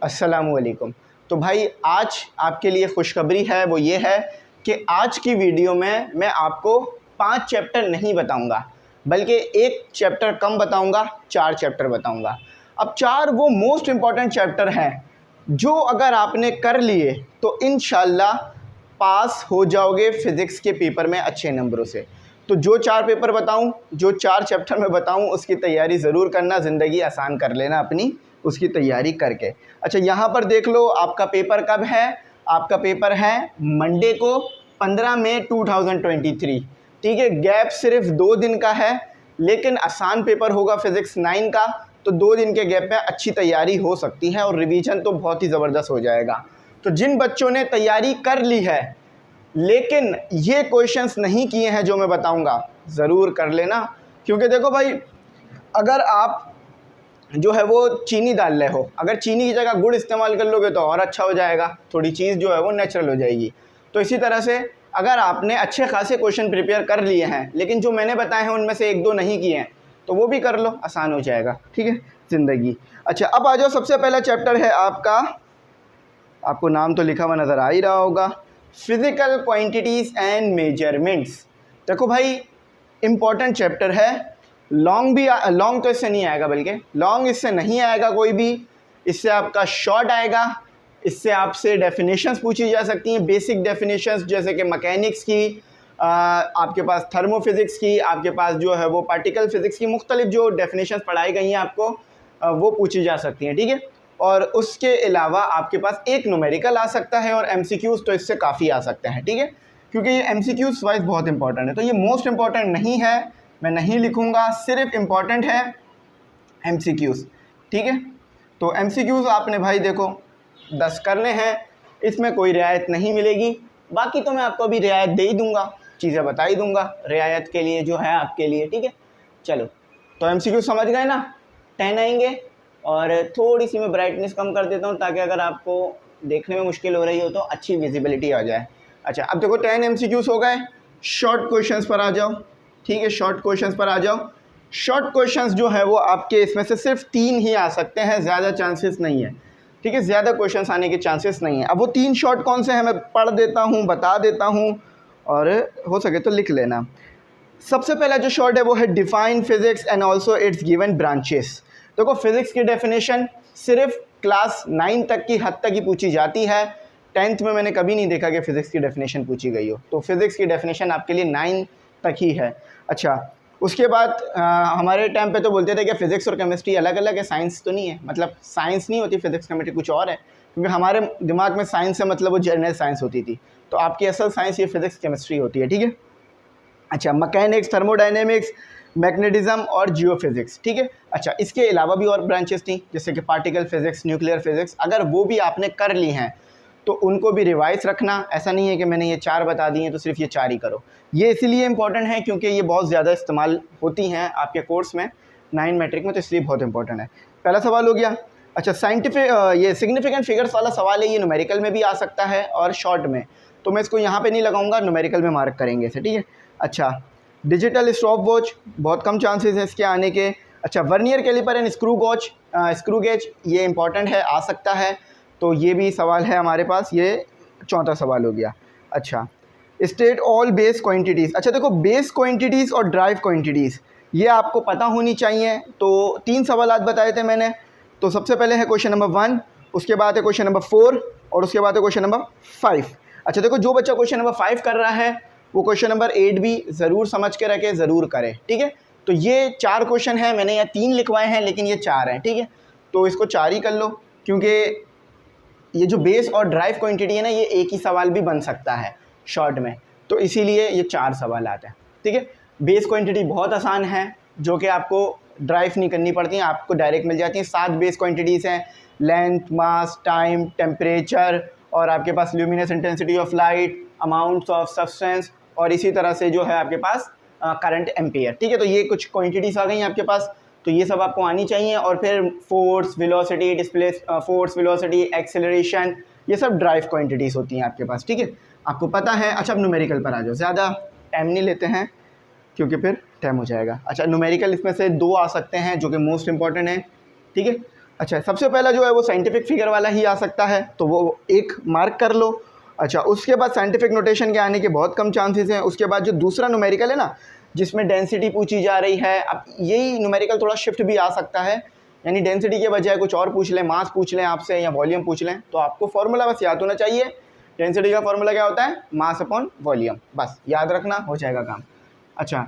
अस्सलामुअलैकुम। तो भाई आज आपके लिए खुशखबरी है, वो ये है कि आज की वीडियो में मैं आपको 5 चैप्टर नहीं बताऊंगा, बल्कि एक चैप्टर कम बताऊंगा, 4 चैप्टर बताऊंगा। अब 4 वो मोस्ट इम्पॉर्टेंट चैप्टर हैं जो अगर आपने कर लिए तो इंशाल्लाह पास हो जाओगे फ़िज़िक्स के पेपर में अच्छे नंबरों से। तो जो 4 पेपर बताऊं, जो 4 चैप्टर में बताऊं, उसकी तैयारी ज़रूर करना, ज़िंदगी आसान कर लेना अपनी उसकी तैयारी करके। अच्छा, यहाँ पर देख लो आपका पेपर कब है। आपका पेपर है मंडे को 15 मई 2023। ठीक है, गैप सिर्फ 2 दिन का है, लेकिन आसान पेपर होगा फ़िज़िक्स 9 का, तो 2 दिन के गैप में अच्छी तैयारी हो सकती है और रिवीजन तो बहुत ही ज़बरदस्त हो जाएगा। तो जिन बच्चों ने तैयारी कर ली है लेकिन ये क्वेश्चंस नहीं किए हैं जो मैं बताऊंगा, ज़रूर कर लेना। क्योंकि देखो भाई, अगर आप जो है वो चीनी डाल रहे हो, अगर चीनी की जगह गुड़ इस्तेमाल कर लोगे तो और अच्छा हो जाएगा, थोड़ी चीज़ जो है वो नेचुरल हो जाएगी। तो इसी तरह से अगर आपने अच्छे खासे क्वेश्चन प्रिपेयर कर लिए हैं लेकिन जो मैंने बताए हैं उनमें से 1-2 नहीं किए हैं, तो वो भी कर लो, आसान हो जाएगा। ठीक है, ज़िंदगी। अच्छा, अब आ जाओ, सबसे पहला चैप्टर है आपका, आपको नाम तो लिखा हुआ नज़र आ ही रहा होगा, फिज़िकल क्वांटिटीज़ एंड मेजरमेंट्स। देखो भाई, इम्पॉर्टेंट चैप्टर है। लॉन्ग तो इससे नहीं आएगा, बल्कि लॉन्ग इससे नहीं आएगा कोई भी। इससे आपका शॉर्ट आएगा। इससे आपसे डेफिनेशंस पूछी जा सकती हैं, बेसिक डेफिनेशंस, जैसे कि मैकेनिक्स की, आपके पास थर्मोफिज़िक्स की, आपके पास जो है वो पार्टिकल फ़िज़िक्स की, मुख्तलिफ जो डेफिनेशंस पढ़ाई गई हैं आपको, वो पूछी जा सकती हैं। ठीक है, और उसके अलावा आपके पास एक न्यूमेरिकल आ सकता है और एमसीक्यूज़ तो इससे काफ़ी आ सकते हैं। ठीक है, क्योंकि ये एमसीक्यूज़ वाइज बहुत इंपॉर्टेंट है, तो ये मोस्ट इंपॉर्टेंट नहीं है, मैं नहीं लिखूंगा, सिर्फ इम्पॉर्टेंट है एमसीक्यूज़। ठीक है, तो एमसीक्यूज़ आपने भाई देखो 10 करने हैं, इसमें कोई रियायत नहीं मिलेगी। बाकी तो मैं आपको अभी रियायत दे ही दूंगा, चीज़ें बता ही दूंगा रियायत के लिए जो है आपके लिए। ठीक है, चलो, तो एमसीक्यू समझ गए ना। 10 आएंगे और थोड़ी सी मैं ब्राइटनेस कम कर देता हूँ ताकि अगर आपको देखने में मुश्किल हो रही हो तो अच्छी विजिबिलिटी आ जाए। अच्छा, अब देखो 10 एमसीक्यूज़ हो गए। शॉर्ट क्वेश्चंस पर आ जाओ। ठीक है, शॉर्ट क्वेश्चंस पर आ जाओ। शॉर्ट क्वेश्चंस जो है वो आपके इसमें से सिर्फ 3 ही आ सकते हैं, ज़्यादा चांसेस नहीं है। ठीक है, ज़्यादा क्वेश्चंस आने के चांसेस नहीं है। अब वो 3 शॉर्ट कौन से हैं मैं पढ़ देता हूँ, बता देता हूँ, और हो सके तो लिख लेना। सबसे पहला जो शॉर्ट है वो है define physics and also it's given branches. देखो, फिज़िक्स की डेफिनेशन सिर्फ क्लास 9 तक की हद तक ही पूछी जाती है। 10th में मैंने कभी नहीं देखा कि फ़िज़िक्स की डेफिनेशन पूछी गई हो, तो फिज़िक्स की डेफिनेशन आपके लिए 9 तक ही है। अच्छा, उसके बाद हमारे टाइम पे तो बोलते थे कि फ़िज़िक्स और केमिस्ट्री अलग अलग है, साइंस तो नहीं है, मतलब साइंस नहीं होती, फ़िज़िक्स केमिस्ट्री कुछ और है, क्योंकि हमारे दिमाग में साइंस से मतलब वो जनरल साइंस होती थी, तो आपकी असल साइंस ये फ़िज़िक्स केमिस्ट्री होती है। ठीक है, अच्छा, मैकेनिक्स, थर्मोडायनेमिक्स, मैग्नेटिज्म और जियोफिज़िक्स। ठीक है, अच्छा, इसके अलावा भी और ब्रांचेस थी, जैसे कि पार्टिकल फिज़िक्स, न्यूक्लियर फिज़िक्स। अगर वो भी आपने कर ली हैं तो उनको भी रिवाइज रखना। ऐसा नहीं है कि मैंने ये 4 बता दिए तो सिर्फ ये 4 ही करो। ये इसीलिए इंपॉर्टेंट है क्योंकि ये बहुत ज़्यादा इस्तेमाल होती हैं आपके कोर्स में 9 मैट्रिक में, तो इसलिए बहुत इंपॉर्टेंट है। पहला सवाल हो गया। अच्छा, ये सिग्निफिकेंट फिगर्स वाला सवाल है, ये न्यूमेरिकल में भी आ सकता है और शॉर्ट में, तो मैं इसको यहाँ पे नहीं लगाऊंगा, न्यूमेरिकल में मार्क करेंगे इसे। ठीक है, अच्छा, डिजिटल स्टॉप वॉच, बहुत कम चांसेस है इसके आने के। अच्छा, vernier calliper and screw gauge, ये इंपॉर्टेंट है, आ सकता है, तो ये भी सवाल है हमारे पास, ये चौथा सवाल हो गया। अच्छा, स्टेट ऑल बेस क्वांटिटीज़। अच्छा देखो, बेस क्वांटिटीज़ और ड्राइव क्वांटिटीज़ ये आपको पता होनी चाहिए। तो 3 सवाल बताए थे मैंने। तो सबसे पहले है क्वेश्चन नंबर 1, उसके बाद है क्वेश्चन नंबर 4 और उसके बाद है क्वेश्चन नंबर 5। अच्छा देखो, जो बच्चा क्वेश्चन नंबर 5 कर रहा है वो क्वेश्चन नंबर 8 भी ज़रूर समझ के रखे, ज़रूर करे। ठीक है, तो ये 4 क्वेश्चन हैं, मैंने यहाँ 3 लिखवाए हैं लेकिन ये 4 हैं। ठीक है, तो इसको 4 ही कर लो, क्योंकि ये जो बेस और ड्राइव क्वांटिटी है ना, ये एक ही सवाल भी बन सकता है शॉर्ट में, तो इसीलिए ये 4 सवाल आते हैं। ठीक है, बेस क्वांटिटी बहुत आसान है, जो कि आपको ड्राइव नहीं करनी पड़ती हैं, आपको डायरेक्ट मिल जाती हैं। 7 बेस क्वांटिटीज़ हैं, लेंथ, मास, टाइम, टेम्परेचर, और आपके पास luminous intensity of light, amounts of substance, और इसी तरह से जो है आपके पास करंट एम्पियर। ठीक है, तो ये कुछ क्वांटिटीज़ आ गई हैं आपके पास, तो ये सब आपको आनी चाहिए। और फिर force, velocity, force, velocity, acceleration, ये सब ड्राइव क्वांटिटीज़ होती हैं आपके पास। ठीक है, आपको पता है। अच्छा, अब न्यूमेरिकल पर आ जाओ, ज़्यादा टाइम नहीं लेते हैं क्योंकि फिर टाइम हो जाएगा। अच्छा, न्यूमेरिकल इसमें से 2 आ सकते हैं जो कि मोस्ट इंपॉर्टेंट है। ठीक है, अच्छा, सबसे पहला जो है वो साइंटिफिक फिगर वाला ही आ सकता है, तो वो एक मार्क कर लो। अच्छा, उसके बाद साइंटिफिक नोटेशन के आने के बहुत कम चांसेस हैं। उसके बाद जो दूसरा न्यूमेरिकल है ना, जिसमें डेंसिटी पूछी जा रही है, अब यही न्यूमेरिकल थोड़ा शिफ्ट भी आ सकता है, यानी डेंसिटी के बजाय कुछ और पूछ लें, मास पूछ लें आपसे या वॉल्यूम पूछ लें, तो आपको फॉर्मूला बस याद होना चाहिए। डेंसिटी का फॉर्मूला क्या होता है? मास अपॉन वॉल्यूम, बस याद रखना, हो जाएगा काम। अच्छा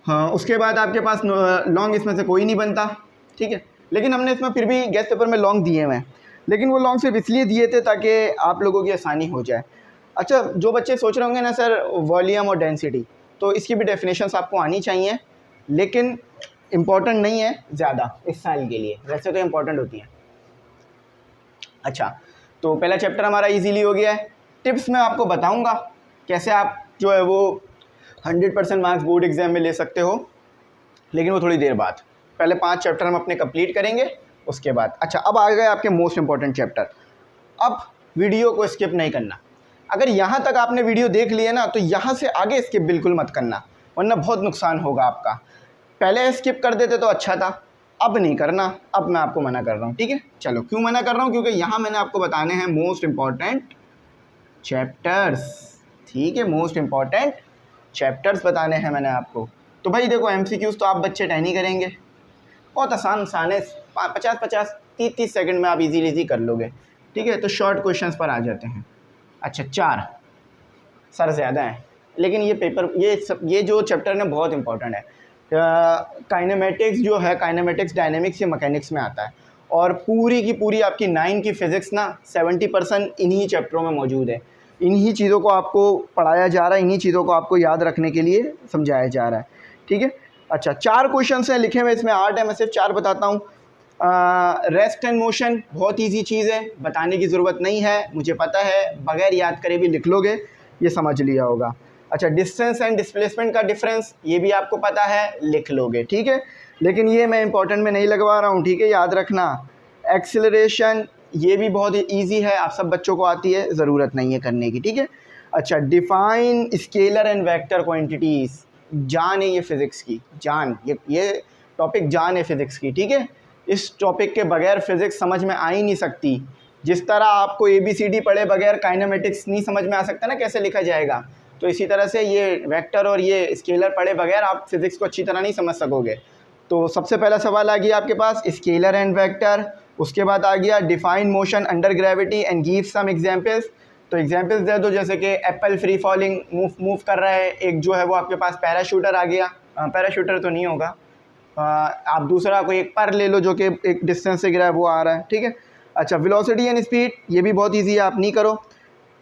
हाँ, उसके बाद आपके पास लॉन्ग इसमें से कोई नहीं बनता, ठीक है, लेकिन हमने इसमें फिर भी गेस्ट पेपर में लॉन्ग दिए हुए हैं, लेकिन वो लॉन्ग सिर्फ इसलिए दिए थे ताकि आप लोगों की आसानी हो जाए। अच्छा, जो बच्चे सोच रहे होंगे ना सर वॉल्यूम और डेंसिटी, तो इसकी भी डेफिनेशंस आपको आनी चाहिए, लेकिन इम्पॉर्टेंट नहीं है ज़्यादा इस साल के लिए, वैसे तो इम्पॉर्टेंट होती है। अच्छा, तो पहला चैप्टर हमारा इजीली हो गया है। टिप्स मैं आपको बताऊंगा कैसे आप जो है वो 100% मार्क्स बोर्ड एग्जाम में ले सकते हो, लेकिन वो थोड़ी देर बाद। पहले 5 चैप्टर हम अपने कंप्लीट करेंगे, उसके बाद। अच्छा, अब आ गए आपके मोस्ट इंपॉर्टेंट चैप्टर। अब वीडियो को स्किप नहीं करना। अगर यहाँ तक आपने वीडियो देख लिया ना, तो यहाँ से आगे स्किप बिल्कुल मत करना, वरना बहुत नुकसान होगा आपका। पहले स्किप कर देते तो अच्छा था, अब नहीं करना, अब मैं आपको मना कर रहा हूँ, ठीक है। चलो, क्यों मना कर रहा हूँ? क्योंकि यहाँ मैंने आपको बताने हैं मोस्ट इम्पॉर्टेंट चैप्टर्स, ठीक है, मोस्ट इम्पॉर्टेंट चैप्टर्स बताने हैं मैंने आपको। तो भाई देखो, MCQs तो आप बच्चे 10 ही करेंगे, बहुत आसान है, 50-50 30-30 सेकंड में आप इजी कर लोगे, ठीक है। तो शॉर्ट क्वेश्चंस पर आ जाते हैं। अच्छा, 4 सर ज़्यादा हैं, लेकिन ये पेपर ये जो चैप्टर है बहुत इंपॉर्टेंट है। काइनेमेटिक्स जो है, काइनेमेटिक्स डायनेमिक्स या मैकेनिक्स में आता है, और पूरी की पूरी आपकी 9 की फिज़िक्स ना 70% इन्हीं चैप्टरों में मौजूद है। इन्हीं चीज़ों को आपको पढ़ाया जा रहा है, इन्हीं चीज़ों को आपको याद रखने के लिए समझाया जा रहा है, ठीक है। अच्छा, 4 क्वेश्चन हैं लिखे हुए, इसमें 8 है, मैं सिर्फ 4 बताता हूँ। रेस्ट एंड मोशन बहुत ईजी चीज़ है, बताने की ज़रूरत नहीं है, मुझे पता है, बगैर याद करे भी लिख लोगे, ये समझ लिया होगा। अच्छा, डिस्टेंस एंड डिस्प्लेसमेंट का डिफरेंस, ये भी आपको पता है, लिख लोगे, ठीक है, लेकिन ये मैं इंपॉर्टेंट में नहीं लगवा रहा हूँ, ठीक है, याद रखना। एक्सेलरेशन, ये भी बहुत इजी है, आप सब बच्चों को आती है, ज़रूरत नहीं है करने की, ठीक है। अच्छा, define scalar and vector quantities, जान है ये फिज़िक्स की, जान, ये टॉपिक जान है फिज़िक्स की, ठीक है। इस टॉपिक के बगैर फिज़िक्स समझ में आ ही नहीं सकती। जिस तरह आपको ABCD पढ़े बगैर काइनेमेटिक्स नहीं समझ में आ सकता ना कैसे लिखा जाएगा, तो इसी तरह से ये वेक्टर और ये स्केलर पढ़े बगैर आप फिज़िक्स को अच्छी तरह नहीं समझ सकोगे। तो सबसे पहला सवाल आ गया आपके पास स्केलर एंड वेक्टर, उसके बाद आ गया define motion under gravity and give some examples. तो एग्जांपल्स दे दो, जैसे कि एप्पल फ्री फॉलिंग मूव कर रहा है, एक जो है वो आपके पास पैराशूटर आ गया, पैराशूटर तो नहीं होगा, आप दूसरा कोई एक पर ले लो जो कि एक डिस्टेंस से गिरा है, वो आ रहा है, ठीक है। अच्छा, वेलोसिटी एंड स्पीड, ये भी बहुत ईजी है, आप नहीं करो।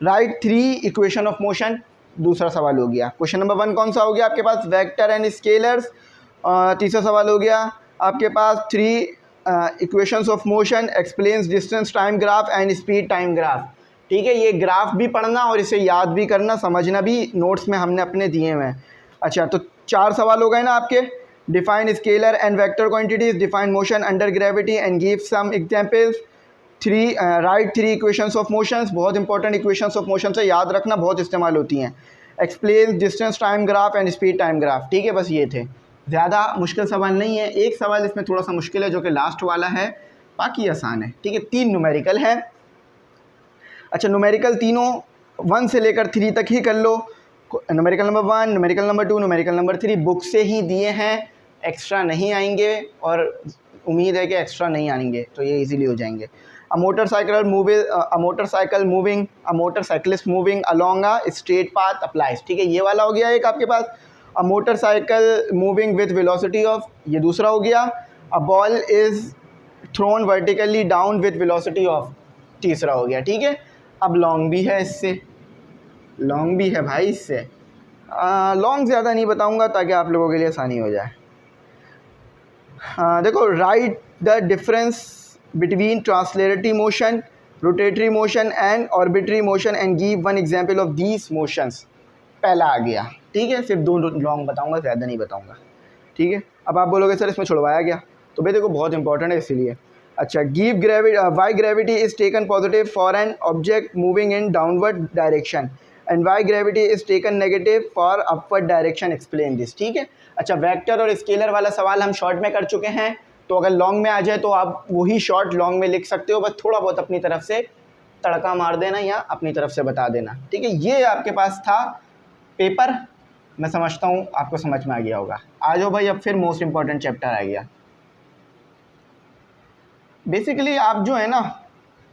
राइट 3 इक्वेशन ऑफ मोशन, दूसरा सवाल हो गया। क्वेश्चन नंबर 1 कौन सा हो गया आपके पास? Vector and scalars. तीसरा सवाल हो गया आपके पास 3 equations of motion explains distance time graph and speed time graph, ठीक है। ये ग्राफ भी पढ़ना और इसे याद भी करना, समझना भी, नोट्स में हमने अपने दिए हुए हैं। अच्छा, तो 4 सवाल हो गए ना आपके। Define scalar and vector quantities, define motion under gravity and give some examples. Right 3 equations of motions, बहुत इंपॉर्टेंट इक्वेशंस ऑफ मोशन से याद रखना, बहुत इस्तेमाल होती हैं। Explain distance time graph and speed time graph, ठीक है, बस ये थे, ज़्यादा मुश्किल सवाल नहीं है। एक सवाल इसमें थोड़ा सा मुश्किल है जो कि लास्ट वाला है, बाकी आसान है, ठीक है। 3 न्यूमेरिकल है। अच्छा, न्यूमेरिकल तीनों 1 से लेकर 3 तक ही कर लो। Numerical number 1, numerical number 2, numerical number 3 book से ही दिए हैं, एक्स्ट्रा नहीं आएंगे, और उम्मीद है कि एक्स्ट्रा नहीं आएंगे, तो ये इजीली हो जाएंगे। A motorcyclist moving, a motorcyclist moving along a straight path applies, ठीक है, ये वाला हो गया एक आपके पास। A motorcycle moving with velocity of, ये दूसरा हो गया। A ball is thrown vertically down with velocity of, तीसरा हो गया, ठीक है। अब लॉन्ग भी है, इससे लॉन्ग भी है भाई, इससे लॉन्ग ज़्यादा नहीं बताऊंगा ताकि आप लोगों के लिए आसानी हो जाए। देखो, right the difference between translatory motion, rotatory motion and arbitrary motion and give one example of these motions, पहला आ गया, ठीक है। सिर्फ 2 लॉन्ग बताऊंगा, ज़्यादा नहीं बताऊंगा, ठीक है। अब आप बोलोगे सर इसमें छुड़वाया गया, तो भाई देखो बहुत इंपॉर्टेंट है इसीलिए। अच्छा, give gravity, why gravity is taken positive for an object moving in downward direction and why gravity is taken negative for upward direction, explain this, ठीक है। अच्छा, वेक्टर और स्केलर वाला सवाल हम शॉर्ट में कर चुके हैं, तो अगर लॉन्ग में आ जाए तो आप वही शॉर्ट लॉन्ग में लिख सकते हो, बस थोड़ा बहुत अपनी तरफ से तड़का मार देना या अपनी तरफ से बता देना, ठीक है। ये आपके पास था पेपर, मैं समझता हूँ आपको समझ में आ गया होगा। आ जाओ भाई, अब फिर मोस्ट इम्पॉर्टेंट चैप्टर आ गया। बेसिकली आप जो है ना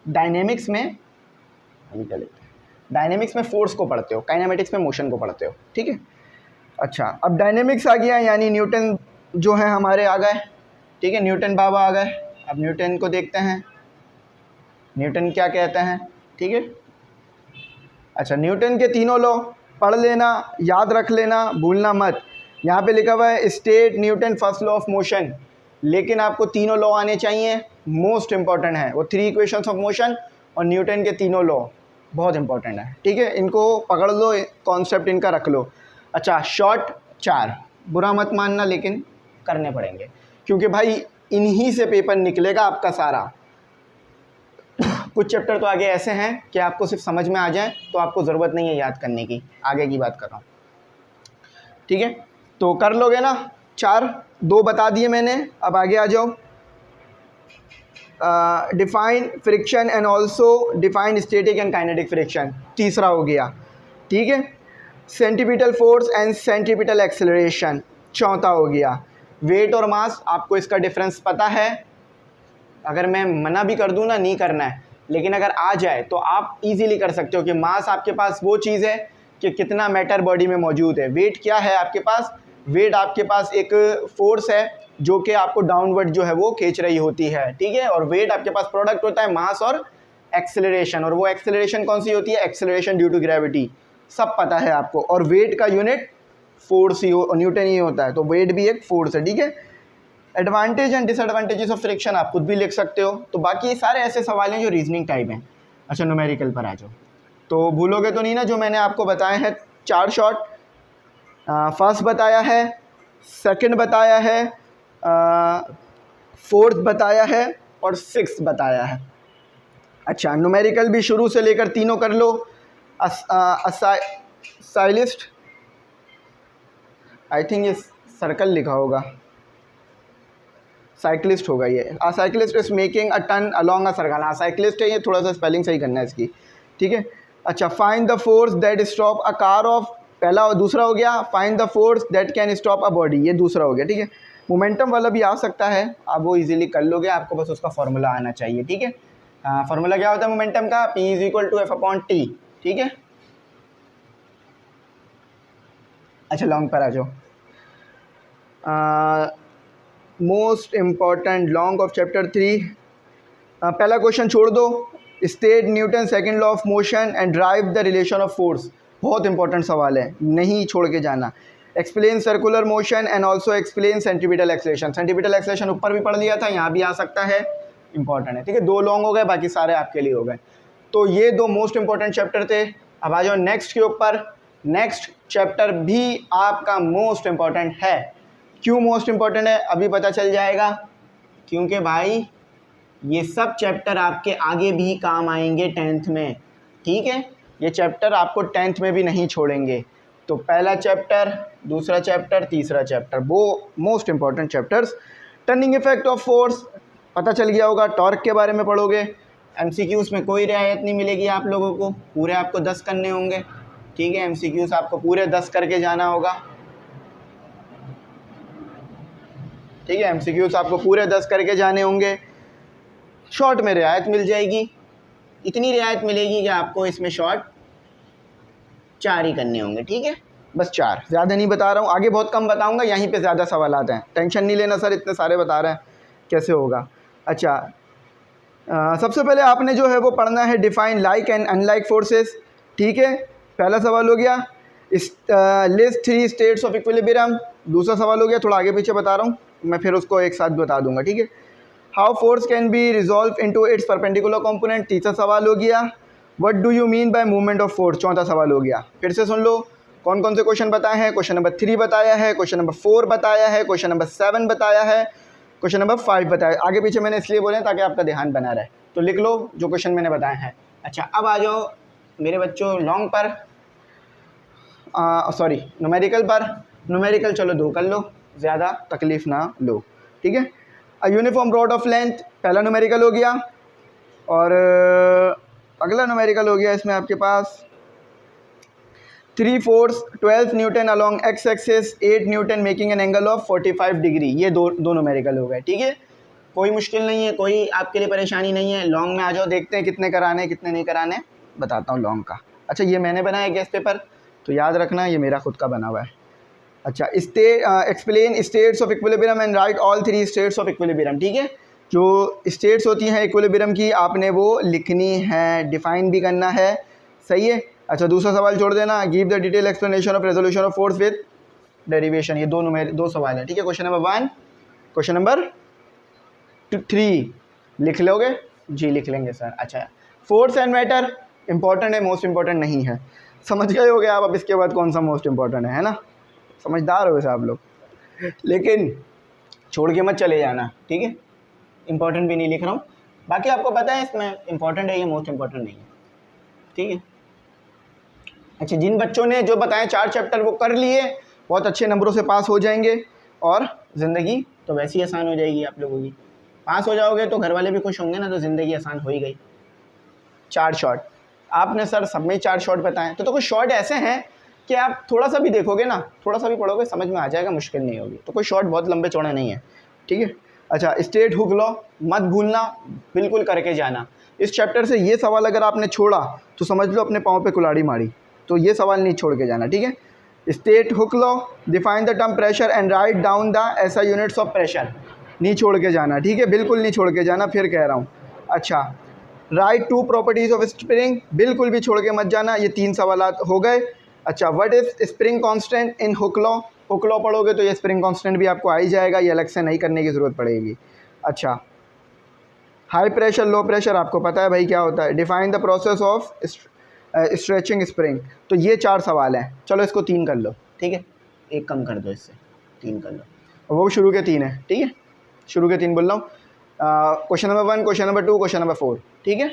डायनेमिक्स में फोर्स को पढ़ते हो, काइनेमेटिक्स में मोशन को पढ़ते हो, ठीक है। अच्छा, अब डायनेमिक्स आ गया, यानी न्यूटन जो है हमारे आ गए, ठीक है, न्यूटन बाबा आ गए। अब न्यूटन को देखते हैं, न्यूटन क्या कहते हैं, ठीक है। अच्छा, न्यूटन के तीनों लॉ पढ़ लेना, याद रख लेना, भूलना मत। यहाँ पे लिखा हुआ है state Newton first law of motion, लेकिन आपको तीनों लॉ आने चाहिए, मोस्ट इंपॉर्टेंट है वो 3 इक्वेशंस ऑफ मोशन और न्यूटन के तीनों लॉ बहुत इंपॉर्टेंट है, ठीक है। इनको पकड़ लो, कॉन्सेप्ट इनका रख लो। अच्छा, शॉर्ट 4, बुरा मत मानना लेकिन करने पड़ेंगे, क्योंकि भाई इन्हीं से पेपर निकलेगा आपका सारा। कुछ चैप्टर तो आगे ऐसे हैं कि आपको सिर्फ समझ में आ जाए तो आपको ज़रूरत नहीं है याद करने की, आगे की बात कर रहा हूँ, ठीक है। तो कर लोगे ना, 4, 2 बता दिए मैंने, अब आगे आ जाओ। Define friction and also define static and kinetic friction, तीसरा हो गया, ठीक है। Centripetal force and centripetal acceleration, चौथा हो गया। वेट और मास, आपको इसका डिफरेंस पता है, अगर मैं मना भी कर दूँ ना नहीं करना है, लेकिन अगर आ जाए तो आप इजीली कर सकते हो कि मास आपके पास वो चीज़ है कि कितना मैटर बॉडी में मौजूद है। वेट क्या है आपके पास, वेट आपके पास एक फोर्स है जो कि आपको डाउनवर्ड जो है वो खींच रही होती है, ठीक है। और वेट आपके पास प्रोडक्ट होता है मास और एक्सेलरेशन, और वो एक्सेलरेशन कौन सी होती है, एक्सेलरेशन ड्यू टू ग्रेविटी, सब पता है आपको। और वेट का यूनिट फोर्स ही न्यूटन ही होता है, तो वेट भी एक फोर्स है, ठीक है। Advantage and disadvantages of friction आप खुद भी लिख सकते हो। तो बाकी सारे ऐसे सवाल हैं जो रीजनिंग टाइप हैं। अच्छा, न्यूमेरिकल पर आ जाओ, तो भूलोगे तो नहीं ना जो मैंने आपको बताए हैं 4 शॉर्ट। फर्स्ट बताया है, सेकंड बताया है, फोर्थ बताया है और 6th बताया है। अच्छा, न्यूमेरिकल भी शुरू से लेकर तीनों कर लो। साइलिस्ट, आई थिंक ये सर्कल लिखा होगा, साइक्लिस्ट होगा ये। Cyclist is making a turn along a circle, हाँ साइक्लिस्ट है ये, थोड़ा सा स्पेलिंग सही करना है इसकी, ठीक है। अच्छा, find the force that stop a car of, पहला और दूसरा हो गया। Find the force that can stop a body, ये दूसरा हो गया, ठीक है। मोमेंटम वाला भी आ सकता है, आप वो इजीली कर लोगे, आपको बस उसका फॉर्मूला आना चाहिए, ठीक है। फॉर्मूला क्या होता है मोमेंटम का, P = F/T, ठीक है। अच्छा, लॉन्ग पर आ जाओ। Most important long off chapter 3, पहला क्वेश्चन छोड़ दो, state Newton second law of motion and drive the relation of force, बहुत इंपॉर्टेंट सवाल है, नहीं छोड़ के जाना। Explain circular motion and also explain centripetal acceleration, centripetal acceleration ऊपर भी पढ़ लिया था, यहाँ भी आ सकता है, इंपॉर्टेंट है, ठीक है। 2 लॉन्ग हो गए, बाकी सारे आपके लिए हो गए। तो ये 2 मोस्ट इंपॉर्टेंट चैप्टर थे। अब आ जाओ नेक्स्ट के ऊपर। नेक्स्ट चैप्टर भी आपका मोस्ट इंपॉर्टेंट है। क्यों मोस्ट इंपॉर्टेंट है अभी पता चल जाएगा, क्योंकि भाई ये सब चैप्टर आपके आगे भी काम आएंगे 10th में, ठीक है। ये चैप्टर आपको 10th में भी नहीं छोड़ेंगे। तो पहला चैप्टर, दूसरा चैप्टर, तीसरा चैप्टर, वो most important chapters. Turning effect of force पता चल गया होगा, टॉर्क के बारे में पढ़ोगे। MCQs में कोई रियायत नहीं मिलेगी आप लोगों को, पूरे आपको 10 करने होंगे, ठीक है। MCQs आपको पूरे 10 करके जाना होगा, ठीक है। MCQs आपको पूरे 10 करके जाने होंगे। शॉर्ट में रियायत मिल जाएगी, इतनी रियायत मिलेगी कि आपको इसमें शॉर्ट 4 ही करने होंगे, ठीक है, बस 4, ज़्यादा नहीं बता रहा हूँ, आगे बहुत कम बताऊँगा, यहीं पे ज़्यादा सवाल आते हैं, टेंशन नहीं लेना सर इतने सारे बता रहे हैं कैसे होगा। अच्छा, सबसे पहले आपने जो है वो पढ़ना है define like and unlike forces, ठीक है, पहला सवाल हो गया। लिस्ट 3 स्टेट्स ऑफ इक्विलिब्रियम, दूसरा सवाल हो गया, थोड़ा आगे पीछे बता रहा हूँ मैं, फिर उसको एक साथ बता दूंगा, ठीक है। How force can be resolve into its perpendicular component, तीसरा सवाल हो गया। What do you mean by movement of force, चौथा सवाल हो गया। फिर से सुन लो कौन कौन से क्वेश्चन बताए हैं। क्वेश्चन नंबर 3 बताया है, क्वेश्चन नंबर 4 बताया है, क्वेश्चन नंबर 7 बताया है, क्वेश्चन नंबर 5 बताया। आगे पीछे मैंने इसलिए बोले ताकि आपका ध्यान बना रहे, तो लिख लो जो क्वेश्चन मैंने बताए हैं। अच्छा, अब आ जाओ मेरे बच्चों लॉन्ग पर, सॉरी न्यूमेरिकल पर। न्यूमेरिकल चलो 2 कर लो, ज़्यादा तकलीफ़ ना लो, ठीक है। A uniform rod of length पहला न्यूमेरिकल हो गया, और अगला न्यूमेरिकल हो गया इसमें आपके पास 3 force 12 Newton along x axis 8 Newton making an angle of 45 degree. ये दो न्यूमेरिकल हो गए। ठीक है, कोई मुश्किल नहीं है, कोई आपके लिए परेशानी नहीं है। लॉन्ग में आ जाओ, देखते हैं कितने कराने कितने नहीं कराने, बताता हूँ लॉन्ग का। अच्छा, ये मैंने बनाया गैस पेपर, तो याद रखना ये मेरा खुद का बना हुआ है। अच्छा, explain states of equilibrium and right all 3 states of equilibrium. ठीक है, जो स्टेट्स होती हैं इक्विलिब्रियम की आपने वो लिखनी है, डिफाइन भी करना है। सही है। अच्छा, दूसरा सवाल छोड़ देना, give the detail explanation of resolution of force with derivation. ये दो सवाल है। ठीक है, क्वेश्चन नंबर 1, क्वेश्चन नंबर 3 लिख लोगे जी? लिख लेंगे सर। अच्छा, फोर्स एंड मैटर इंपॉर्टेंट है, मोस्ट इंपॉर्टेंट नहीं है। समझ गए होगे आप अब इसके बाद कौन सा मोस्ट इंपॉर्टेंट है ना? समझदार हो वैसे आप लोग, लेकिन छोड़ के मत चले जाना। ठीक है, इंपॉर्टेंट भी नहीं लिख रहा हूँ, बाकी आपको पता है इसमें इंपॉर्टेंट है, ये मोस्ट इंपॉर्टेंट नहीं है। ठीक है। अच्छा, जिन बच्चों ने जो बताएं 4 चैप्टर वो कर लिए, बहुत अच्छे नंबरों से पास हो जाएंगे, और ज़िंदगी तो वैसी आसान हो जाएगी आप लोगों की। पास हो जाओगे तो घर वाले भी खुश होंगे ना, तो ज़िंदगी आसान हो ही गई। 4 शॉर्ट आपने सर सब में 4 शॉर्ट बताएं, तो कुछ शॉर्ट ऐसे हैं कि आप थोड़ा सा भी देखोगे ना, थोड़ा सा भी पढ़ोगे समझ में आ जाएगा, मुश्किल नहीं होगी। तो कोई शॉर्ट बहुत लंबे चौड़े नहीं है। ठीक है। अच्छा, स्टेट हुक लॉ मत भूलना, बिल्कुल करके जाना। इस चैप्टर से ये सवाल अगर आपने छोड़ा तो समझ लो अपने पाँव पे कुल्हाड़ी मारी, तो ये सवाल नहीं छोड़ के जाना। ठीक है। State Hooke law, define the term pressure and write down the SI units of pressure, नहीं छोड़ के जाना। ठीक है, बिल्कुल नहीं छोड़ के जाना, फिर कह रहा हूँ। अच्छा, राइट 2 प्रॉपर्टीज़ ऑफ स्प्रिंग, बिल्कुल भी छोड़ के मत जाना। ये 3 सवाल हो गए। अच्छा, what is spring constant in Hooke law? Hooke law पढ़ोगे तो ये स्प्रिंग कांस्टेंट भी आपको आ ही जाएगा, ये अलग से नहीं करने की ज़रूरत पड़ेगी। अच्छा, हाई प्रेशर लो प्रेशर आपको पता है भाई क्या होता है। Define the process of stretching spring. तो ये 4 सवाल हैं, चलो इसको 3 कर लो। ठीक है, एक कम कर दो, इससे 3 कर लो, और वो शुरू के 3 है। ठीक है, शुरू के 3 बोल रहा हूँ। Question number 1, question number 2, question number 4। ठीक है,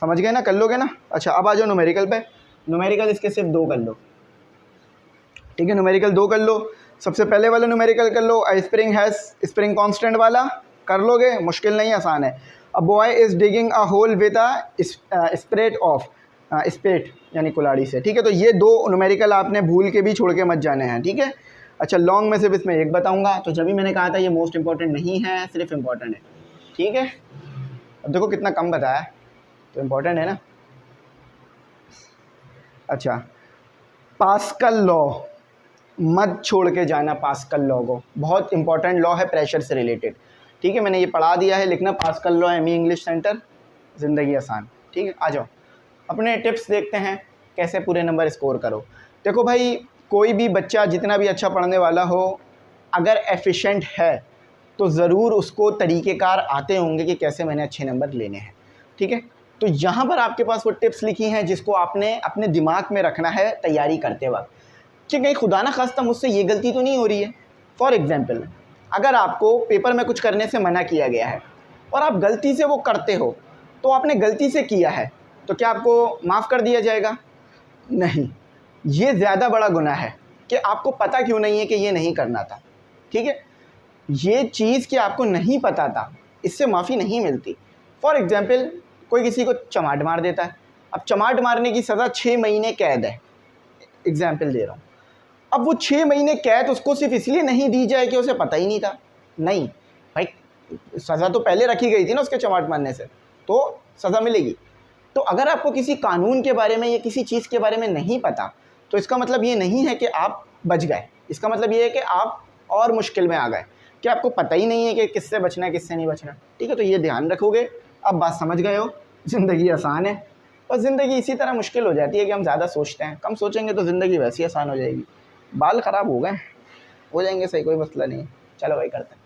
समझ गए ना, कर लोगे ना? अच्छा, अब आ जाओ न्यूमेरिकल पे। न्यूमेरिकल इसके सिर्फ 2 कर लो। ठीक है, न्यूमेरिकल 2 कर लो। सबसे पहले वाला न्यूमेरिकल कर लो, स्प्रिंग हैज़ स्प्रिंग कांस्टेंट वाला, कर लोगे, मुश्किल नहीं, आसान है। A boy is digging a hole with a spade of, spade यानी कुल्हाड़ी से। ठीक है, तो ये 2 न्यूमेरिकल आपने भूल के भी छोड़ के मत जाने हैं। ठीक है। अच्छा, लॉन्ग में सिर्फ इसमें एक बताऊंगा, तो जब भी मैंने कहा था ये मोस्ट इंपॉर्टेंट नहीं है, सिर्फ इंपॉर्टेंट है। ठीक है, अब देखो कितना कम बताया, तो इंपॉर्टेंट है ना। अच्छा, पास्कल लॉ मत छोड़ के जाना, पास्कल लॉ को, बहुत इंपॉर्टेंट लॉ है प्रेशर से रिलेटेड। ठीक है, मैंने ये पढ़ा दिया है, लिखना pascal law, ME English centre, ज़िंदगी आसान। ठीक है, आ जाओ अपने टिप्स देखते हैं कैसे पूरे नंबर स्कोर करो। देखो भाई, कोई भी बच्चा जितना भी अच्छा पढ़ने वाला हो, अगर एफिशिएंट है तो ज़रूर उसको तरीक़ेकार आते होंगे कि कैसे मैंने अच्छे नंबर लेने हैं। ठीक है, तो यहाँ पर आपके पास वो टिप्स लिखी हैं जिसको आपने अपने दिमाग में रखना है तैयारी करते वक्त, कि कहीं खुदा ना खास्ता मुझसे ये गलती तो नहीं हो रही है। फॉर एग्ज़ाम्पल, अगर आपको पेपर में कुछ करने से मना किया गया है और आप गलती से वो करते हो, तो आपने गलती से किया है, तो क्या आपको माफ़ कर दिया जाएगा? नहीं, ये ज़्यादा बड़ा गुनाह है कि आपको पता क्यों नहीं है कि ये नहीं करना था। ठीक है, ये चीज़ कि आपको नहीं पता था, इससे माफ़ी नहीं मिलती। फॉर एग्ज़ाम्पल, कोई किसी को चमाट मार देता है, अब चमाट मारने की सज़ा 6 महीने कैद है, एग्ज़ाम्पल दे रहा हूँ। अब वो 6 महीने कैद उसको सिर्फ इसलिए नहीं दी जाए कि उसे पता ही नहीं था, नहीं भाई, सज़ा तो पहले रखी गई थी ना उसके चमाट मारने से, तो सज़ा मिलेगी। तो अगर आपको किसी कानून के बारे में या किसी चीज़ के बारे में नहीं पता, तो इसका मतलब ये नहीं है कि आप बच गए, इसका मतलब ये है कि आप और मुश्किल में आ गए, कि आपको पता ही नहीं है कि किससे बचना है किससे नहीं बचना। ठीक है, तो ये ध्यान रखोगे। अब बात समझ गए हो, ज़िंदगी आसान है, और ज़िंदगी इसी तरह मुश्किल हो जाती है कि हम ज़्यादा सोचते हैं, कम सोचेंगे तो ज़िंदगी वैसी आसान हो जाएगी। बाल ख़राब हो गए, हो जाएंगे सही, कोई मसला नहीं है। चलो भाई करते हैं।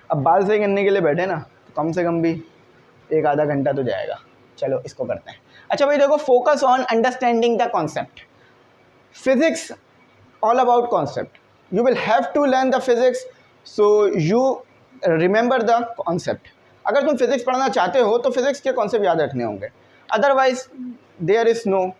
अब बाल सही करने के लिए बैठे ना, तो कम से कम भी 1-आधा घंटा तो जाएगा। चलो इसको करते हैं। अच्छा भाई देखो, focus on understanding the concept. Physics all about concept, you will have to learn the physics so you remember the concept. अगर तुम फिजिक्स पढ़ना चाहते हो तो फिजिक्स के कॉन्सेप्ट याद रखने होंगे, otherwise there is no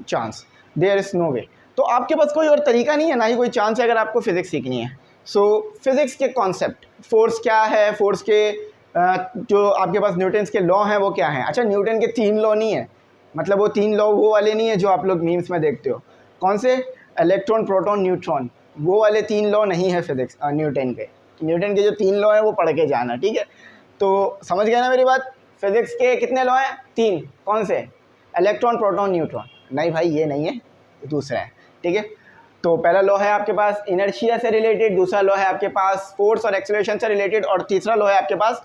chance, there is no way. तो आपके पास कोई और तरीका नहीं है, ना ही कोई चांस है अगर आपको फिजिक्स सीखनी है। सो फिज़िक्स के कॉन्सेप्ट, फोर्स क्या है, फोर्स के जो आपके पास न्यूटन्स के लॉ हैं वो क्या हैं। अच्छा, न्यूटन के 3 लॉ नहीं है, मतलब वो 3 लॉ वो वाले नहीं है जो आप लोग मीम्स में देखते हो। कौन से? इलेक्ट्रॉन, प्रोटॉन, न्यूट्रॉन, वो वाले 3 लॉ नहीं है फिज़िक्स न्यूटन के। न्यूटन के जो 3 लॉ हैं वो पढ़ के जाना, ठीक है। तो समझ गए ना मेरी बात। फिज़िक्स के कितने लॉ हैं? 3। कौन से? Electron, proton, neutron. नहीं भाई, ये नहीं है, दूसरा है, ठीक है। तो पहला लॉ है आपके पास इनर्शिया से रिलेटेड, दूसरा लॉ है आपके पास फोर्स और एक्सेलरेशन से रिलेटेड, और तीसरा लॉ है आपके पास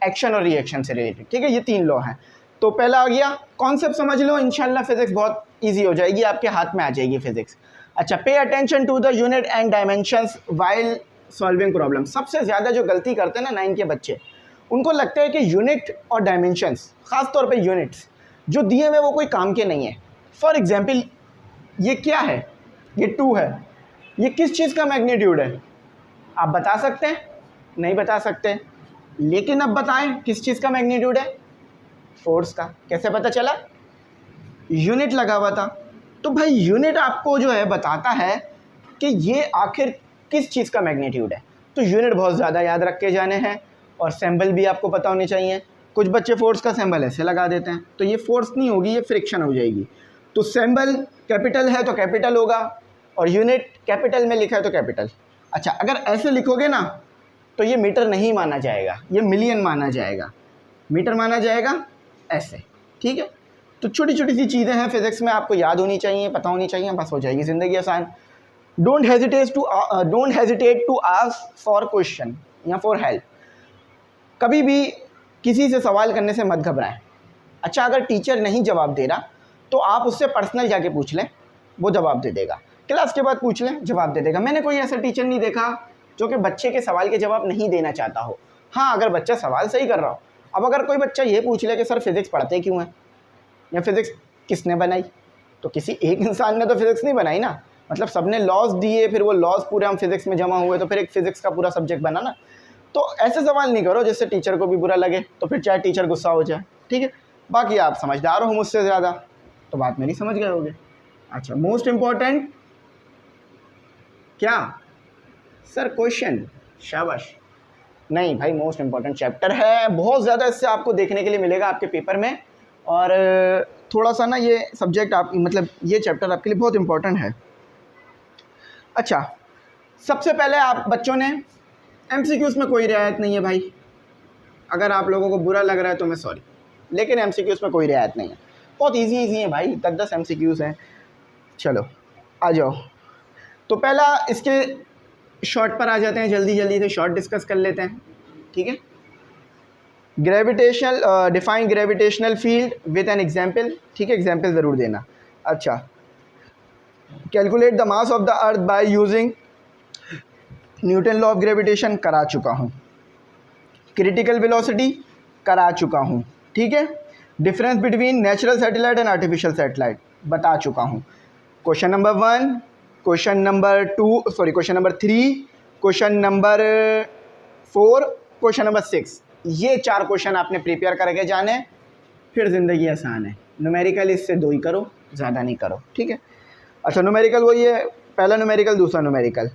एक्शन और रिएक्शन से रिलेटेड, ठीक है। ये 3 लॉ हैं। तो पहला आ गया, कॉन्सेप्ट समझ लो, इंशाल्लाह फिजिक्स बहुत इजी हो जाएगी, आपके हाथ में आ जाएगी फिजिक्स। अच्छा, pay attention to the unit and dimensions while solving problem. सबसे ज़्यादा जो गलती करते हैं ना 9 के बच्चे, उनको लगता है कि यूनिट और डायमेंशंस, ख़ास तौर पे यूनिट्स जो दिए हुए वो कोई काम के नहीं है। फॉर एग्जांपल, ये क्या है? ये 2 है, ये किस चीज़ का मैग्नीट्यूड है? आप बता सकते हैं? नहीं बता सकते, लेकिन अब बताएं किस चीज़ का मैग्नीट्यूड है? फोर्स का। कैसे पता चला? यूनिट लगा हुआ था। तो भाई यूनिट आपको जो है बताता है कि ये आखिर किस चीज़ का मैग्नीट्यूड है। तो यूनिट बहुत ज़्यादा याद रख के जाने हैं, और सिंबल भी आपको पता होने चाहिए। कुछ बच्चे फोर्स का सिंबल ऐसे लगा देते हैं, तो ये फोर्स नहीं होगी, ये फ्रिक्शन हो जाएगी। तो सिंबल कैपिटल है तो कैपिटल होगा, और यूनिट कैपिटल में लिखा है तो कैपिटल। अच्छा, अगर ऐसे लिखोगे ना तो ये मीटर नहीं माना जाएगा, ये मिलियन माना जाएगा, मीटर माना जाएगा ऐसे, ठीक है। तो छोटी छोटी सी चीज़ें हैं फिज़िक्स में, आपको याद होनी चाहिए, पता होनी चाहिए, बस हो जाएगी ज़िंदगी आसान। Don't hesitate to ask for question या फॉर हेल्प। कभी भी किसी से सवाल करने से मत घबराएं। अच्छा, अगर टीचर नहीं जवाब दे रहा तो आप उससे पर्सनल जाके पूछ लें, वो जवाब दे देगा। क्लास के बाद पूछ लें, जवाब दे देगा। मैंने कोई ऐसा टीचर नहीं देखा जो कि बच्चे के सवाल के जवाब नहीं देना चाहता हो। हाँ, अगर बच्चा सवाल सही कर रहा हो। अब अगर कोई बच्चा ये पूछ ले कि सर फिज़िक्स पढ़ते क्यों हैं, या फिज़िक्स किसने बनाई, तो किसी एक इंसान ने तो फिज़िक्स नहीं बनाई ना, मतलब सबने लॉज दिए, फिर वो लॉज पूरे हम फिज़िक्स में जमा हुए, तो फिर एक फ़िज़िक्स का पूरा सब्जेक्ट बना ना। तो ऐसे सवाल नहीं करो जिससे टीचर को भी बुरा लगे, तो फिर चाहे टीचर गुस्सा हो जाए, ठीक है। बाकी आप समझदार हो मुझसे ज़्यादा, तो बात मेरी समझ गए होगे। अच्छा, मोस्ट इम्पॉर्टेंट क्या? सर क्वेश्चन, शाबाश। नहीं भाई, मोस्ट इम्पॉर्टेंट चैप्टर है, बहुत ज़्यादा इससे आपको देखने के लिए मिलेगा आपके पेपर में। और थोड़ा सा ना ये सब्जेक्ट आप, मतलब ये चैप्टर आपके लिए बहुत इम्पॉर्टेंट है। अच्छा, सबसे पहले आप बच्चों ने MCQs में कोई रियायत नहीं है भाई। अगर आप लोगों को बुरा लग रहा है तो मैं सॉरी, लेकिन MCQs में कोई रियायत नहीं है। बहुत इजी है भाई, 10 MCQs हैं। चलो आ जाओ। तो पहला इसके शॉर्ट पर आ जाते हैं, जल्दी जल्दी से शॉर्ट डिस्कस कर लेते हैं, ठीक है। Gravitational, define gravitational field with an example, ठीक है, एग्जाम्पल ज़रूर देना। अच्छा, calculate the mass of the earth by using Newton law of gravitation, करा चुका हूँ। क्रिटिकल वेलोसिटी करा चुका हूँ, ठीक है। Difference between natural satellite and artificial satellite बता चुका हूँ। Question number 1, question number 2, sorry question number 3, question number 4, question number 6, ये 4 क्वेश्चन आपने प्रिपेयर करके जाने, फिर ज़िंदगी आसान है। न्यूमेरिकल इससे 2 ही करो, ज़्यादा नहीं करो, ठीक है। अच्छा, न्यूमेरिकल वही है, पहला न्यूमेरिकल, दूसरा numerical.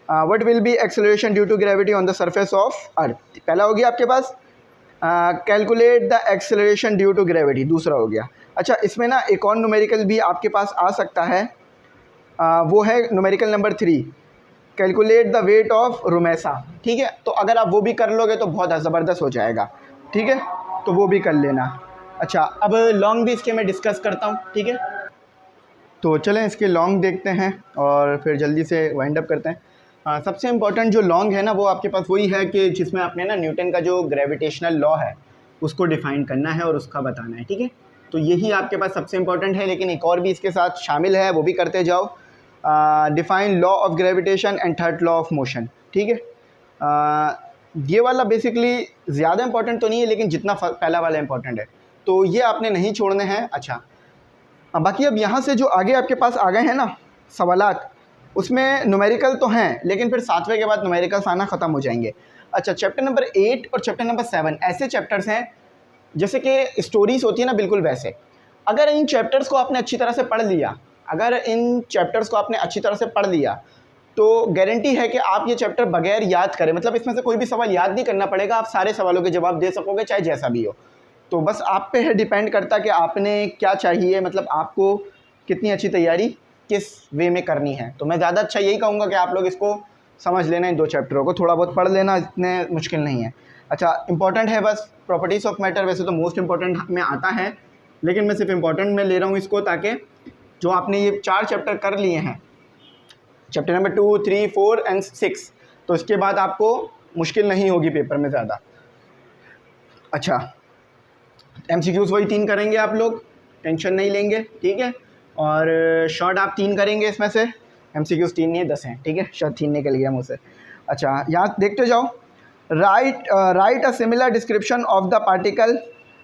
What will be acceleration due to gravity on the surface of earth, पहला हो गया आपके पास। Calculate the acceleration due to gravity, दूसरा हो गया। अच्छा, इसमें ना एक और न्यूमेरिकल भी आपके पास आ सकता है, वो है numerical number 3, calculate the weight of Rumesa, ठीक है। तो अगर आप वो भी कर लोगे तो बहुत ज़बरदस्त हो जाएगा, ठीक है, तो वो भी कर लेना। अच्छा, अब लॉन्ग भी इसके मैं डिस्कस करता हूँ, ठीक है। तो चलें इसके लॉन्ग देखते हैं और फिर जल्दी से वाइंड अप करते हैं। सबसे इम्पॉर्टेंट जो लॉन्ग है ना, वो आपके पास वही है कि जिसमें आपने ना न्यूटन का जो ग्रेविटेशनल लॉ है उसको डिफ़ाइन करना है और उसका बताना है, ठीक है। तो यही आपके पास सबसे इम्पॉर्टेंट है, लेकिन एक और भी इसके साथ शामिल है, वो भी करते जाओ। Define law of gravitation and third law of motion, ठीक है। ये वाला बेसिकली ज़्यादा इंपॉर्टेंट तो नहीं है, लेकिन जितना पहला वाला इंपॉर्टेंट है, तो ये आपने नहीं छोड़ने हैं। अच्छा, बाकी अब यहाँ से जो आगे आपके पास आ गए हैं ना सवालात, उसमें न्यूमेरिकल तो हैं, लेकिन फिर 7वें के बाद न्यूमेरिकल्स आना ख़त्म हो जाएंगे। अच्छा, चैप्टर नंबर 8 और चैप्टर नंबर 7 ऐसे चैप्टर्स हैं जैसे कि स्टोरीज़ होती है ना, बिल्कुल वैसे। अगर इन चैप्टर्स को आपने अच्छी तरह से पढ़ लिया, तो गारंटी है कि आप ये चैप्टर बगैर याद करें, मतलब इसमें से कोई भी सवाल याद नहीं करना पड़ेगा, आप सारे सवालों के जवाब दे सकोगे चाहे जैसा भी हो। तो बस आप पे है डिपेंड करता कि आपने क्या चाहिए, मतलब आपको कितनी अच्छी तैयारी किस वे में करनी है। तो मैं ज़्यादा अच्छा यही कहूँगा कि आप लोग इसको समझ लेना, इन 2 चैप्टरों को थोड़ा बहुत पढ़ लेना, इतने मुश्किल नहीं है। अच्छा, इंपॉर्टेंट है बस प्रॉपर्टीज़ ऑफ मैटर, वैसे तो मोस्ट इंपॉर्टेंट में आता है, लेकिन मैं सिर्फ इंपॉर्टेंट में ले रहा हूँ इसको, ताकि जो आपने ये 4 चैप्टर कर लिए हैं, चैप्टर नंबर 2, 3, 4 एंड 6, तो इसके बाद आपको मुश्किल नहीं होगी पेपर में ज़्यादा। अच्छा, MCQs वही 3 करेंगे आप लोग, टेंशन नहीं लेंगे, ठीक है। और शॉर्ट आप 3 करेंगे, इसमें से MCQs 3 नहीं है 10 हैं, ठीक है। शॉर्ट 3 निकल गया मुझसे। अच्छा, यहाँ देखते जाओ। Right a similar description of the particle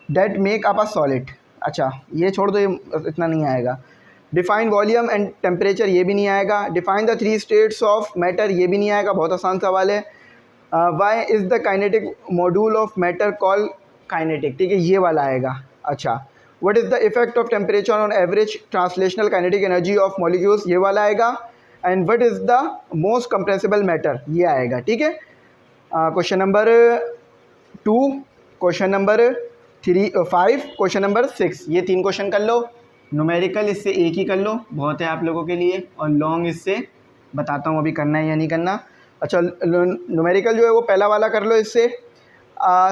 that make up a solid. अच्छा, ये छोड़ दो, ये इतना नहीं आएगा। डिफाइन वॉल्यूम एंड टेम्परेचर, ये भी नहीं आएगा। Define the 3 states of matter, ये भी नहीं आएगा, बहुत आसान सवाल है। Why is the kinetic module of matter call kinetic, ठीक है, ये वाला आएगा। अच्छा, what is the effect of temperature on average translational kinetic energy of molecules, ये वाला आएगा। And what is the most compressible matter, ये आएगा, ठीक है। Question number 2, question number 5, question number 6, ये 3 क्वेश्चन कर लो। न्यूमेरिकल इससे एक ही कर लो, बहुत है आप लोगों के लिए। और लॉन्ग इससे बताता हूँ अभी करना है या नहीं करना। अच्छा, न्यूमेरिकल जो है वो पहला वाला कर लो इससे।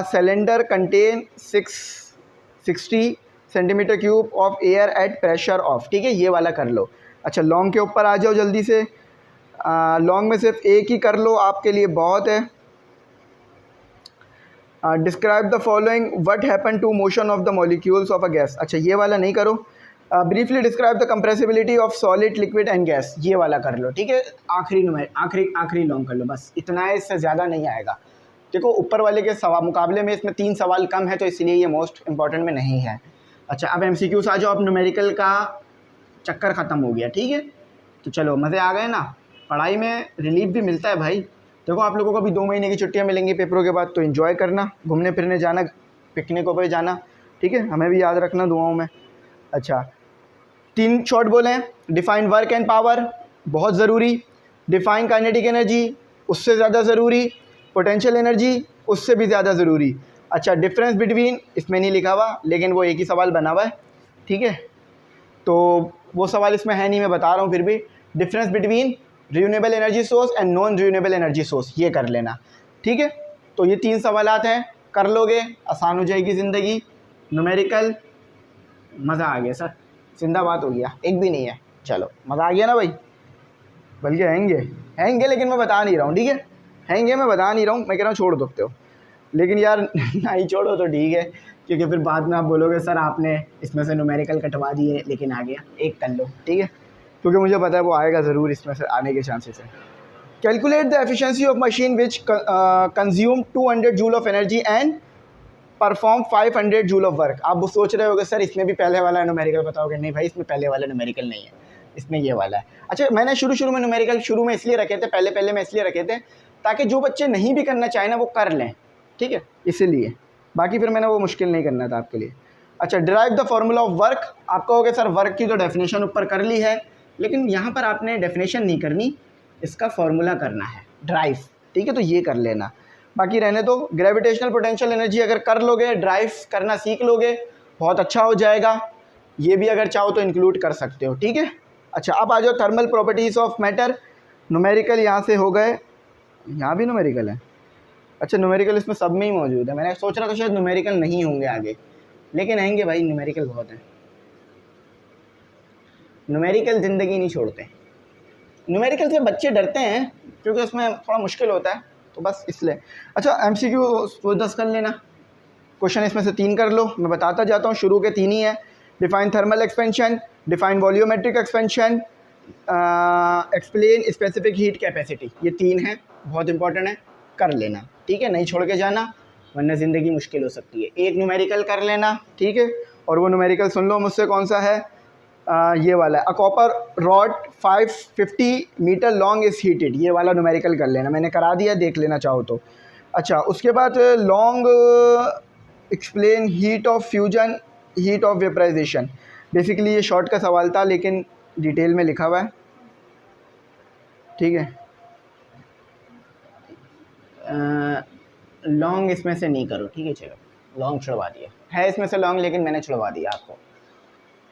Cylinder contain 660 centimetre cube of air at pressure of, ठीक है, ये वाला कर लो। अच्छा, लॉन्ग के ऊपर आ जाओ जल्दी से। लॉन्ग में सिर्फ एक ही कर लो, आपके लिए बहुत है। Describe the following what happen to motion of the molecules of a gas. अच्छा, ये वाला नहीं करो। Briefly describe the compressibility of solid, liquid and gas, ये वाला कर लो, ठीक है। आखिरी लॉन्ग कर लो, बस इतना है, इससे ज़्यादा नहीं आएगा। देखो, ऊपर वाले के मुकाबले में इसमें 3 सवाल कम है, तो इसलिए ये मोस्ट इंपॉर्टेंट में नहीं है। अच्छा, अब MCQs आ जाओ। अब न्यूमेरिकल का चक्कर ख़त्म हो गया, ठीक है। तो चलो, मज़े आ गए ना, पढ़ाई में रिलीफ भी मिलता है भाई। देखो, आप लोगों को भी 2 महीने की छुट्टियां मिलेंगी पेपरों के बाद, तो एंजॉय करना, घूमने फिरने जाना, पिकनिकों पर जाना, ठीक है। हमें भी याद रखना दुआओं में। अच्छा, 3 शॉर्ट बोले हैं। डिफाइन वर्क एंड पावर, बहुत ज़रूरी। डिफाइन काइनेटिक एनर्जी, उससे ज़्यादा ज़रूरी। पोटेंशियल एनर्जी, उससे भी ज़्यादा ज़रूरी। अच्छा, डिफरेंस बिटवीन, इसमें नहीं लिखा हुआ, लेकिन वो एक ही सवाल बना हुआ है, ठीक है। तो वो सवाल इसमें है नहीं, मैं बता रहा हूँ फिर भी। Difference between renewable energy source and non renewable energy source, ये कर लेना, ठीक है। तो ये 3 सवालात हैं, कर लोगे, आसान हो जाएगी ज़िंदगी। न्यूमेरिकल, मज़ा आ गया सर, जिंदाबाद हो गया, एक भी नहीं है। चलो, मज़ा आ गया ना भाई, बल्कि हैंगे, लेकिन मैं बता नहीं रहा हूँ, ठीक है। हैंगे मैं बता नहीं रहा हूँ, मैं कह रहा हूँ छोड़ सकते हो, लेकिन यार नहीं छोड़ो तो ठीक है, क्योंकि फिर बाद में आप बोलोगे सर आपने इसमें से न्यूमेरिकल कटवा दिए, लेकिन आ गया, एक कर लो, ठीक है, क्योंकि मुझे पता है वो आएगा ज़रूर, इसमें से आने के चांसेस है। Calculate the efficiency of machine which consume 200 joule of energy and perform 500 joule of work. आप वो सोच रहे होगे सर इसमें भी पहले वाला न्यूमेरिकल बताओगे, नहीं भाई, इसमें पहले वाला न्यूमेरिकल नहीं है, इसमें ये वाला है। अच्छा, मैंने शुरू में न्यूमेरिकल शुरू में इसलिए रखे थे, पहले में इसलिए रखे थे ताकि जो बच्चे नहीं भी करना चाहें ना वो कर लें, ठीक है, इसीलिए। बाकी फिर मैंने वो मुश्किल नहीं करना था आपके लिए। अच्छा, derive the formula of work. आप कहोगे सर वर्क की तो डेफिनेशन ऊपर कर ली है, लेकिन यहाँ पर आपने डेफिनेशन नहीं करनी, इसका फॉर्मूला करना है, ड्राइव, ठीक है, तो ये कर लेना, बाकी रहने दो। ग्रेविटेशनल पोटेंशियल एनर्जी अगर कर लोगे, ड्राइव करना सीख लोगे, बहुत अच्छा हो जाएगा। ये भी अगर चाहो तो इंक्लूड कर सकते हो, ठीक है। अच्छा, अब आ जाओ thermal properties of matter. Numerical यहाँ से हो गए, यहाँ भी न्यूमेरिकल है। अच्छा, न्यूमेरिकल इसमें सब में ही मौजूद है। मैंने सोच रहा था शायद न्यूमेरिकल नहीं होंगे आगे, लेकिन आएंगे भाई, न्यूमेरिकल बहुत है। न्यूमेरिकल ज़िंदगी नहीं छोड़ते। न्यूमेरिकल से बच्चे डरते हैं क्योंकि उसमें थोड़ा मुश्किल होता है, तो बस इसलिए। अच्छा, MCQ 10 कर लेना, क्वेश्चन इसमें से 3 कर लो, मैं बताता जाता हूँ। शुरू के 3 ही है। Define thermal expansion, define volumetric expansion, explain specific heat capacity, ये 3 हैं, बहुत इंपॉर्टेंट है, कर लेना, ठीक है, नहीं छोड़ के जाना, वरना ज़िंदगी मुश्किल हो सकती है। एक न्यूमेरिकल कर लेना, ठीक है, और वो न्यूमेरिकल सुन लो मुझसे कौन सा है, ये वाला है। A copper rod 550 metre long is heated, ये वाला न्यूमेरिकल कर लेना, मैंने करा दिया, देख लेना चाहो तो। अच्छा, उसके बाद long explain heat of fusion, heat of vaporisation. Basically ये शॉर्ट का सवाल था, लेकिन डिटेल में लिखा हुआ है, ठीक है। लॉन्ग इसमें से नहीं करो, ठीक है, चलो लॉन्ग छुड़वा दिया है इसमें से लॉन्ग, लेकिन मैंने छुड़वा दिया आपको।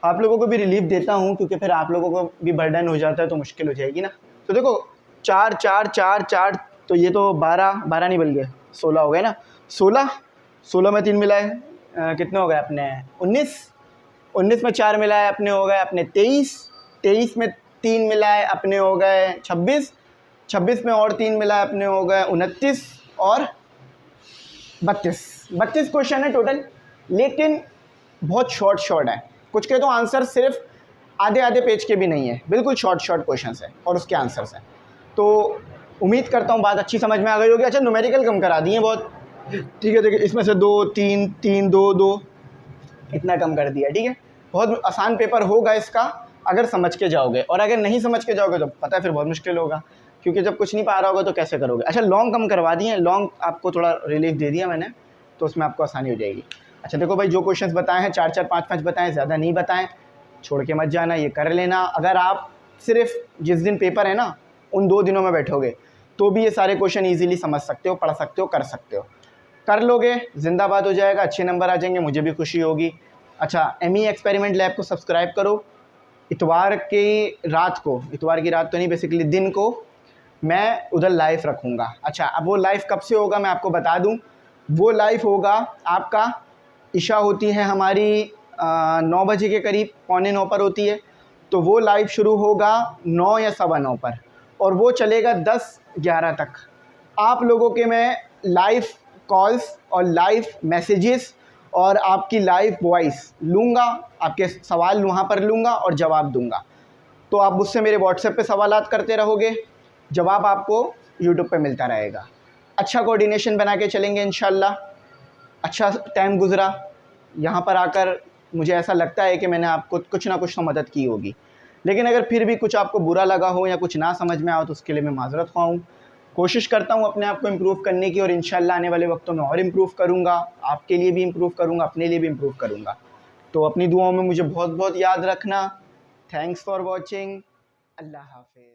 आप लोगों को भी रिलीफ देता हूँ क्योंकि फिर आप लोगों को भी बर्डन हो जाता है तो मुश्किल हो जाएगी ना। तो देखो 4 4 4 4, तो ये तो 12 12 नहीं बल्कि 16 हो गए ना। 16 में 3 मिलाए कितने हो गए अपने 19 में 4 मिलाए अपने हो गए अपने 23 में 3 मिलाए अपने हो गए 26 में और 3 मिलाए अपने हो गए 29 और 32 क्वेश्चन है टोटल, लेकिन बहुत शॉर्ट है। कुछ के तो आंसर सिर्फ आधे पेज के भी नहीं है, बिल्कुल शॉर्ट क्वेश्चन है और उसके आंसर्स हैं। तो उम्मीद करता हूँ बात अच्छी समझ में आ गई होगी। अच्छा, न्यूमेरिकल कम करा दिए बहुत, ठीक है, देखिए इसमें से 2 3 3 2 2 इतना कम कर दिया, ठीक है। बहुत आसान पेपर होगा इसका अगर समझ के जाओगे, और अगर नहीं समझ के जाओगे तो पता है फिर बहुत मुश्किल होगा, क्योंकि जब कुछ नहीं पा रहा होगा तो कैसे करोगे। अच्छा, लॉन्ग कम करवा दिए, लॉन्ग आपको थोड़ा रिलीफ दे दिया मैंने, तो उसमें आपको आसानी हो जाएगी। अच्छा देखो भाई, जो क्वेश्चंस बताए हैं 4 4 5 5 बताएं, ज़्यादा नहीं बताएं, छोड़ के मत जाना, ये कर लेना। अगर आप सिर्फ जिस दिन पेपर है ना उन 2 दिनों में बैठोगे तो भी ये सारे क्वेश्चन ईजिली समझ सकते हो, पढ़ सकते हो, कर सकते हो। कर लोगे जिंदाबाद हो जाएगा, अच्छे नंबर आ जाएंगे, मुझे भी खुशी होगी। अच्छा, एमई एक्सपेरिमेंट लैब को सब्सक्राइब करो। इतवार की रात तो नहीं, बेसिकली दिन को मैं उधर लाइव रखूँगा। अच्छा, अब वो लाइव कब से होगा मैं आपको बता दूँ। वो लाइव होगा आपका, इशा होती है हमारी 9 बजे के करीब, 8:45 पर होती है, तो वो लाइव शुरू होगा 9 या 9:15 पर, और वो चलेगा 10-11 तक। आप लोगों के मैं लाइव कॉल्स और लाइव मैसेजेस और आपकी लाइव वॉइस लूँगा, आपके सवाल वहाँ पर लूँगा और जवाब दूँगा। तो आप मुझसे मेरे व्हाट्सएप पे सवालात करते रहोगे, जवाब आपको यूट्यूब पे मिलता रहेगा। अच्छा कोऑर्डिनेशन बना के चलेंगे इंशाल्लाह। अच्छा टाइम गुज़रा, यहाँ पर आकर मुझे ऐसा लगता है कि मैंने आपको कुछ ना कुछ तो मदद की होगी, लेकिन अगर फिर भी कुछ आपको बुरा लगा हो या कुछ ना समझ में आओ तो उसके लिए मैं माज़रत ख़्वाह हूँ। कोशिश करता हूँ अपने आप को इम्प्रूव करने की, और इंशाल्लाह आने वाले वक्तों में और इम्प्रूव करूँगा, आपके लिए भी इम्प्रूव करूँगा, अपने लिए भी इम्प्रूव करूँगा। तो अपनी दुआओं में मुझे बहुत बहुत याद रखना। Thanks for watching. अल्लाह हाफ़िज़।